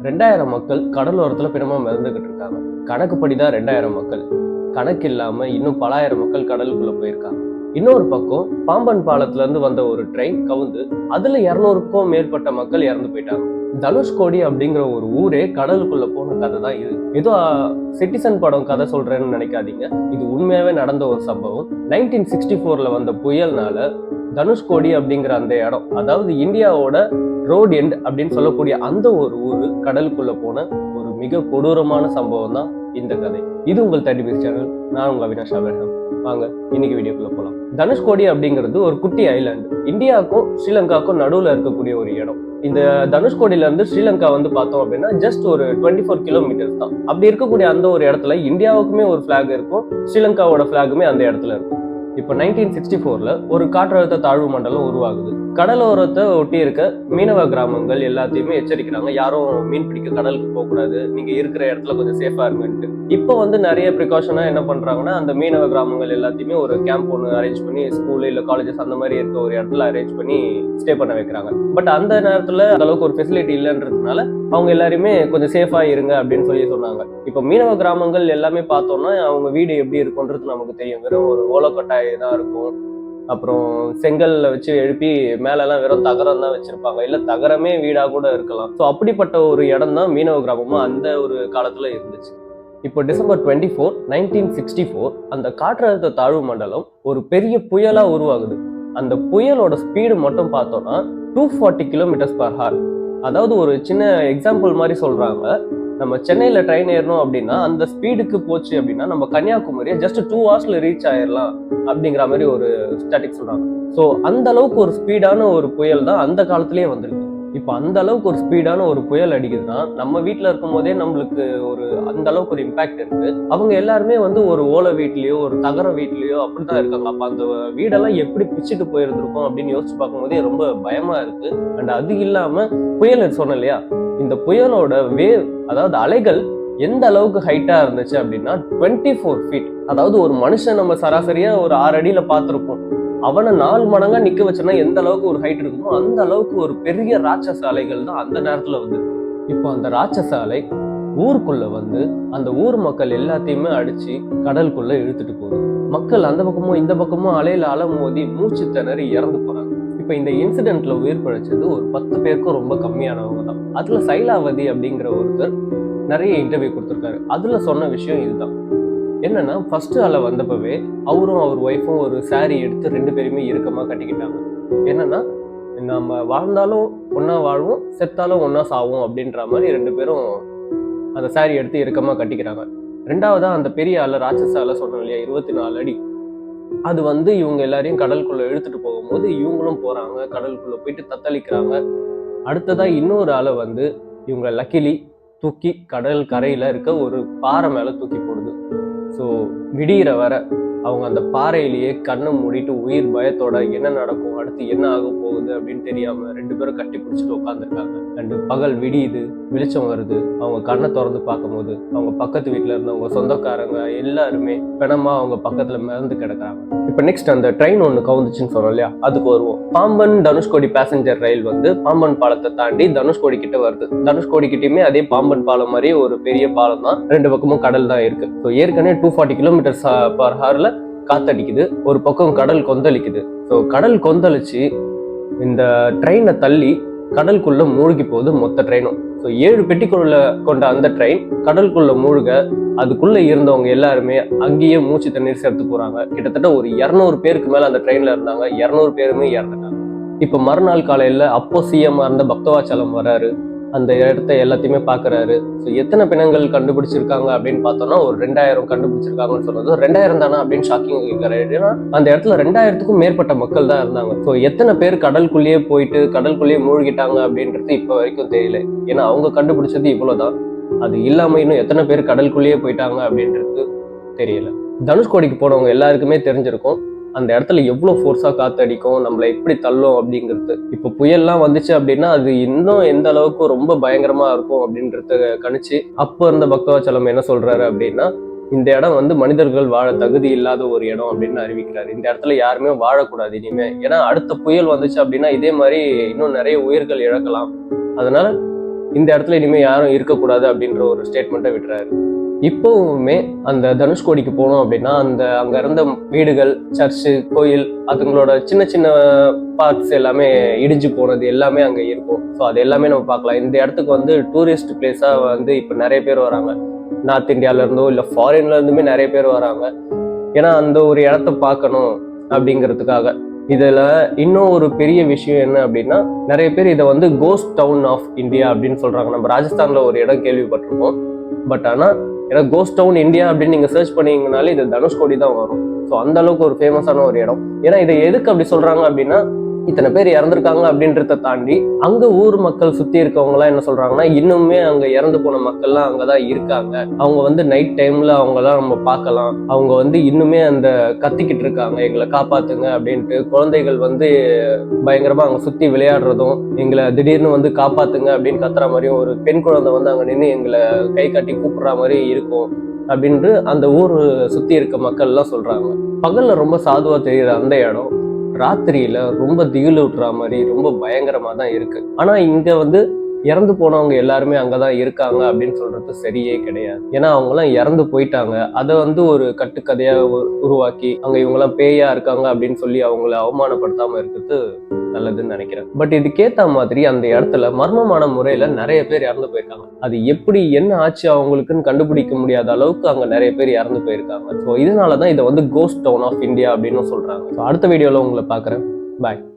2000 மக்கள் கடலோரத்துல பிணமா மிதந்துகிட்டு இருக்காங்க. கணக்குப்படிதான் 2000 மக்கள். கணக்கு இல்லாம இன்னும் பலாயிரம் மக்கள் கடலுக்குள்ள போயிருக்காங்க. இன்னொரு பக்கம் பாம்பன் பாலத்துல இருந்து வந்த ஒரு ட்ரெயின் கவுந்து அதுல 200க்கும் மேற்பட்ட மக்கள் இறந்து போயிட்டாங்க. தனுஷ்கோடி அப்படிங்கிற ஒரு ஊரே கடலுக்குள்ள போன கதை தான் இது. ஏதோ சிட்டிசன் படம் கதை சொல்றேன்னு நினைக்காதீங்க. இது உண்மையாவே நடந்த ஒரு சம்பவம். 1964ல வந்த புயல்னால தனுஷ்கோடி அப்படிங்கிற அந்த இடம், அதாவது இந்தியாவோட ரோட் எண்ட் அப்படின்னு சொல்லக்கூடிய அந்த ஒரு ஊரு கடலுக்குள்ள போன ஒரு மிக கொடூரமான சம்பவம் தான் இந்த கதை. இது உங்கள் 30 சேனல். நான் உங்க அவினாஷ் அப்ரஹாம். வாங்க இன்னைக்கு வீடியோக்குள்ள போலாம். தனுஷ்கோடி அப்படிங்கிறது ஒரு குட்டி ஐலாண்டு. இந்தியாவுக்கும் ஸ்ரீலங்காவுக்கும் நடுவுல இருக்கக்கூடிய ஒரு இடம். இந்த தனுஷ்கோடியில இருந்து ஸ்ரீலங்கா வந்து பார்த்தோம் அப்படின்னா ஜஸ்ட் ஒரு 24 கிலோமீட்டர்ஸ் தான். அப்படி இருக்கக்கூடிய அந்த ஒரு இடத்துல இந்தியாவுக்குமே ஒரு பிளாக் இருக்கும், ஸ்ரீலங்காவோட பிளாகுமே அந்த இடத்துல இருக்கும். இப்போ 1964ல ஒரு காற்றழுத்த தாழ்வு மண்டலம் உருவாகுது. கடலோரத்தை ஒட்டி இருக்க மீனவ கிராமங்கள் எல்லாத்தையுமே எச்சரிக்கிறாங்க, யாரும் மீன் பிடிக்க கடலுக்கு போகக்கூடாது, நீங்க இருக்கிற இடத்துல கொஞ்சம் சேஃபா இருங்கன்ட்டு. இப்போ வந்து நிறைய ப்ரிகாஷனா என்ன பண்றாங்கன்னா, அந்த மீனவ கிராமங்கள் எல்லாத்தையுமே ஒரு கேம்ப் ஒன்று அரேஞ்ச் பண்ணி, ஸ்கூலு இல்லை காலேஜஸ் அந்த மாதிரி இருக்க ஒரு இடத்துல அரேஞ்ச் பண்ணி ஸ்டே பண்ண வைக்கிறாங்க. பட் அந்த நேரத்துல அந்த அளவுக்கு ஒரு ஃபெசிலிட்டி இல்லைன்றதுனால அவங்க எல்லாருமே கொஞ்சம் சேஃபா இருங்க அப்படின்னு சொல்லி சொன்னாங்க. இப்போ மீனவ கிராமங்கள் எல்லாமே பார்த்தோம்னா அவங்க வீடு எப்படி இருக்கும்ன்றது நமக்கு தெரியும். வெறும் ஒரு ஓலக்கொட்டாய் தான் இருக்கும். அப்புறம் செங்கல்ல வச்சு எழுப்பி மேலெல்லாம் வெறும் தகரம் தான் வச்சிருப்பாங்க, இல்ல தகரமே வீடா கூட இருக்கலாம். ஸோ அப்படிப்பட்ட ஒரு இடம் தான் மீனவ கிராமமும் அந்த ஒரு காலத்துல இருந்துச்சு. இப்போ December 24, 1964 அந்த காற்றழுத்த தாழ்வு மண்டலம் ஒரு பெரிய புயலா உருவாகுது. அந்த புயலோட ஸ்பீடு மட்டும் பார்த்தோம்னா 240 km/h. அதாவது ஒரு சின்ன எக்ஸாம்பிள் மாதிரி சொல்றாங்க, நம்ம சென்னையில ட்ரெயின் ஏறணும் அப்படின்னா அந்த ஸ்பீடுக்கு போச்சு அப்படின்னா நம்ம கன்னியாகுமரியை ஜஸ்ட் 2 hours ரீச் ஆயிடலாம் அப்படிங்கிற மாதிரி ஒரு ஸ்டாட்டிக் சொல்றாங்க. ஸோ அந்த அளவுக்கு ஒரு ஸ்பீடான ஒரு புயல் தான் அந்த காலத்திலேயே வந்திருக்கு. இப்போ அந்த அளவுக்கு ஒரு ஸ்பீடான ஒரு புயல் அடிக்குதுன்னா நம்ம வீட்டில் இருக்கும் போதே நம்மளுக்கு ஒரு அந்த அளவுக்கு ஒரு இம்பாக்ட் இருக்கு. அவங்க எல்லாருமே வந்து ஒரு ஓலை வீட்லயோ ஒரு தகர வீட்லயோ அப்படிதான் இருக்காங்க. அப்ப அந்த வீடெல்லாம் எப்படி பிச்சுட்டு போயிருந்திருக்கும் அப்படின்னு யோசிச்சு பார்க்கும்போதே ரொம்ப பயமா இருக்கு. அண்ட் அது இல்லாம புயல் சொன்னேன் இல்லையா, இந்த புயலோட வேவ், அதாவது அலைகள் எந்த அளவுக்கு ஹைட்டா இருந்துச்சு அப்படின்னா 24 feet. அதாவது ஒரு மனுஷன் நம்ம சராசரியா ஒரு 6 அடியில பார்த்திருப்போம், அவனை 4 மடங்கா நிக்க வச்சோன்னா எந்த அளவுக்கு ஒரு ஹைட் இருக்குமோ அந்த அளவுக்கு ஒரு பெரிய ராட்சச அலைகள் தான் அந்த நேரத்துல வந்து. இப்போ அந்த ராட்சச அலை ஊருக்குள்ள வந்து அந்த ஊர் மக்கள் எல்லாத்தையுமே அடிச்சு கடலுக்குள்ள இழுத்துட்டு போகுது. மக்கள் அந்த பக்கமும் இந்த பக்கமும் அலையில அலை மோதி மூச்சு திணறி இறந்து போறாங்க. இப்ப இந்த இன்சிடென்ட்ல உயிர் பிழைச்சது ஒரு 10 பேருக்கும் ரொம்ப கம்மியானவங்க தான். அதுல சைலாவதி அப்படிங்கிற ஒருத்தர் நிறைய இன்டர்வியூ கொடுத்திருக்காரு. அதுல சொன்ன விஷயம் இதுதான். என்னன்னா, ஃபர்ஸ்ட் அலை வந்தப்பவே அவரும் அவர் ஒய்ஃபும் ஒரு சாரி எடுத்து 2 பேருமே இறுக்கமா கட்டிக்கிட்டாங்க. என்னன்னா, நம்ம வாழ்ந்தாலும் ஒன்னா வாழ்வோம், செத்தாலும் ஒன்னா சாவோம் அப்படின்ற மாதிரி 2 பேரும் அந்த சாரி எடுத்து இறுக்கமா கட்டிக்கிறாங்க. ரெண்டாவதா அந்த பெரிய அலை, ராட்சச அலை சொன்னோம் இல்லையா, 24 அடி, அது வந்து இவங்க எல்லாரையும் கடலுக்குள்ள இழுத்துட்டு போகும்போது இவங்களும் போறாங்க, கடலுக்குள்ள போயிட்டு தத்தளிக்கிறாங்க. அடுத்ததா இன்னொரு அலை வந்து இவங்க லக்கிலி தூக்கி கடல் கரையில இருக்க ஒரு பாறை மேல தூக்கி போடுது. ஸோ விடிகிற வர அவங்க அந்த பாறையிலேயே கண்ணை மூடிட்டு உயிர் பயத்தோட என்ன நடக்கும், அடுத்து என்ன ஆக போகுது அப்படின்னு தெரியாம 2 பேரும் கட்டி பிடிச்சிட்டு உட்காந்துருக்காங்க. அண்டு பகல் விடியுது, வெளிச்சம் வருது. அவங்க கண்ணை திறந்து பார்க்கும்போது அவங்க பக்கத்து வீட்டுல இருந்தவங்க சொந்தக்காரங்க எல்லாருமே பிணமா அவங்க பக்கத்துல மிதந்து கிடக்குறாங்க. இப்போ நெக்ஸ்ட் அந்த ட்ரெயின் ஒன்று கவுந்துச்சுன்னு சொன்னோம் இல்லையா, அதுக்கு வருவோம். பாம்பன் தனுஷ்கோடி பேசஞ்சர் ரயில் வந்து பாம்பன் பாலத்தை தாண்டி தனுஷ்கோடி கிட்ட வருது. தனுஷ்கோடி கிட்டயுமே அதே பாம்பன் பாலம் மாதிரி ஒரு பெரிய பாலம் தான், 2 பக்கமும் கடல் தான் இருக்கு. ஸோ ஏற்கனவே 240 km/h காத்தடிக்குது, ஒரு பக்கம் கடல் கொந்தளிக்குது. ஸோ கடல் கொந்தளிச்சு இந்த ட்ரெயினை தள்ளி கடலுக்குள்ள மூழ்கி போகுது மொத்த ட்ரெயினும். ஸோ 7 பெட்டிக்குள்ள கொண்ட அந்த ட்ரெயின் கடலுக்குள்ள மூழ்க அதுக்குள்ள இருந்தவங்க எல்லாருமே அங்கேயே மூச்சு தண்ணீர் சேர்த்து போறாங்க. கிட்டத்தட்ட ஒரு 200 பேருக்கு மேல அந்த ட்ரெயின்ல இருந்தாங்க. 200 பேருமே இறந்துட்டாங்க. இப்ப மறுநாள் காலையில அப்போ சிஎம் இருந்த பக்தவாச்சலம் வராரு, அந்த இடத்த எல்லாத்தையுமே பாக்குறாரு. ஸோ எத்தனை பிணங்கள் கண்டுபிடிச்சிருக்காங்க அப்படின்னு பார்த்தோம்னா ஒரு 2000 கண்டுபிடிச்சிருக்காங்கன்னு சொல்றது. 2000 தானே அப்படின்னு ஷாக்கிங் கேட்கிறாரு. ஏன்னா அந்த இடத்துல 2000க்கும் மேற்பட்ட மக்கள் தான் இருந்தாங்க. ஸோ எத்தனை பேர் கடலுக்குள்ளேயே போயிட்டு கடலுக்குள்ளேயே மூழ்கிட்டாங்க அப்படின்றது இப்ப வரைக்கும் தெரியல. ஏன்னா அவங்க கண்டுபிடிச்சது இவ்வளவுதான். அது இல்லாம இன்னும் எத்தனை பேர் கடலுக்குள்ளேயே போயிட்டாங்க அப்படின்றது தெரியல. தனுஷ்கோடிக்கு போனவங்க எல்லாருக்குமே தெரிஞ்சிருக்கும் அந்த இடத்துல எவ்வளவு ஃபோர்ஸா காத்தடிக்கும், நம்மளை எப்படி தள்ளும் அப்படிங்கிறது. இப்போ புயல்லாம் வந்துச்சு அப்படின்னா அது இன்னும் எந்த அளவுக்கு ரொம்ப பயங்கரமா இருக்கும் அப்படின்றத கணிச்சு அப்போ இருந்த பக்தவாச்சலம் என்ன சொல்றாரு அப்படின்னா, இந்த இடம் வந்து மனிதர்கள் வாழ தகுதி இல்லாத ஒரு இடம் அப்படின்னு அறிவிக்கிறாரு. இந்த இடத்துல யாருமே வாழக்கூடாது இனிமே. ஏன்னா அடுத்த புயல் வந்துச்சு அப்படின்னா இதே மாதிரி இன்னும் நிறைய உயிர்கள் இழக்கலாம். அதனால இந்த இடத்துல இனிமேல் யாரும் இருக்கக்கூடாது அப்படின்ற ஒரு ஸ்டேட்மெண்ட்டை விட்டுறாரு. இப்போவுமே அந்த தனுஷ்கோடிக்கு போனோம் அப்படின்னா அங்க இருந்த வீடுகள், சர்ச்சு, கோயில், அதுங்களோட சின்ன சின்ன பார்ட்ஸ் எல்லாமே இடிஞ்சு போனது எல்லாமே அங்க இருக்கும். ஸோ அது எல்லாமே நம்ம பார்க்கலாம். இந்த இடத்துக்கு வந்து டூரிஸ்ட் பிளேஸா வந்து இப்போ நிறைய பேர் வராங்க. நார்த் இந்தியால இருந்தோ இல்லை ஃபாரின்ல இருந்துமே நிறைய பேர் வராங்க. ஏன்னா அந்த ஒரு இடத்த பார்க்கணும் அப்படிங்கிறதுக்காக. இதுல இன்னும் ஒரு பெரிய விஷயம் என்ன அப்படின்னா, நிறைய பேர் இதை வந்து கோஸ்ட் டவுன் ஆஃப் இந்தியா அப்படின்னு சொல்றாங்க. நம்ம ராஜஸ்தான்ல ஒரு இடம் கேள்விப்பட்டிருப்போம். பட் ஆனா ஏன்னா கோஸ்ட் டவுன் இந்தியா அப்படின்னு நீங்க சர்ச் பண்ணீங்கனாலே இது தனுஷ்கோடி தான் வரும். ஸோ அந்த அளவுக்கு ஒரு ஃபேமஸான ஒரு இடம். ஏன்னா இதை எதுக்கு அப்படி சொல்றாங்க அப்படின்னா, இத்தனை பேர் இறந்துருக்காங்க அப்படின்றத தாண்டி அங்க ஊர் மக்கள் சுத்தி இருக்கவங்க எல்லாம் என்ன சொல்றாங்கன்னா, இன்னுமே அங்க இறந்து போன மக்கள்லாம் அங்கதான் இருக்காங்க. அவங்க வந்து நைட் டைம்ல அவங்கலாம் நம்ம பார்க்கலாம். அவங்க வந்து இன்னுமே அந்த கத்திக்கிட்டு இருக்காங்க, எங்களை காப்பாத்துங்க அப்படின்ட்டு. குழந்தைகள் வந்து பயங்கரமா அங்க சுத்தி விளையாடுறதும், எங்களை திடீர்னு வந்து காப்பாத்துங்க அப்படின்னு கத்துற மாதிரியும், ஒரு பெண் குழந்தை வந்து அங்க நின்று எங்களை கை காட்டி கூப்பிடுற மாதிரி இருக்கும் அப்படின்னு அந்த ஊர் சுத்தி இருக்க மக்கள் எல்லாம் சொல்றாங்க. பகல்ல ரொம்ப சாதுவா தெரியுற அந்த இடம் ராத்திரியில ரொம்ப திகில் விட்டுற மாதிரி ரொம்ப பயங்கரமா தான் இருக்கு. ஆனா இங்க வந்து இறந்து போனவங்க எல்லாருமே அங்கதான் இருக்காங்க அப்படின்னு சொல்றது சரியே கிடையாது. ஏன்னா அவங்க எல்லாம் இறந்து போயிட்டாங்க. அதை வந்து ஒரு கட்டுக்கதையா உருவாக்கி அங்க இவங்க எல்லாம் பேயா இருக்காங்க அப்படின்னு சொல்லி அவங்கள அவமானப்படுத்தாம இருக்கிறது நல்லதுன்னு நினைக்கிறேன். பட் இதுக்கேத்த மாதிரி அந்த இடத்துல மர்மமான முறையில நிறைய பேர் இறந்து போயிருக்காங்க. அது எப்படி என்ன ஆச்சு அவங்களுக்குன்னு கண்டுபிடிக்க முடியாத அளவுக்கு அங்க நிறைய பேர் இறந்து போயிருக்காங்க. ஸோ இதனாலதான் இதை வந்து கோஸ்ட் டவுன் ஆஃப் இந்தியா அப்படின்னு சொல்றாங்க. அடுத்த வீடியோல உங்களை பாக்குறேன். பாய்.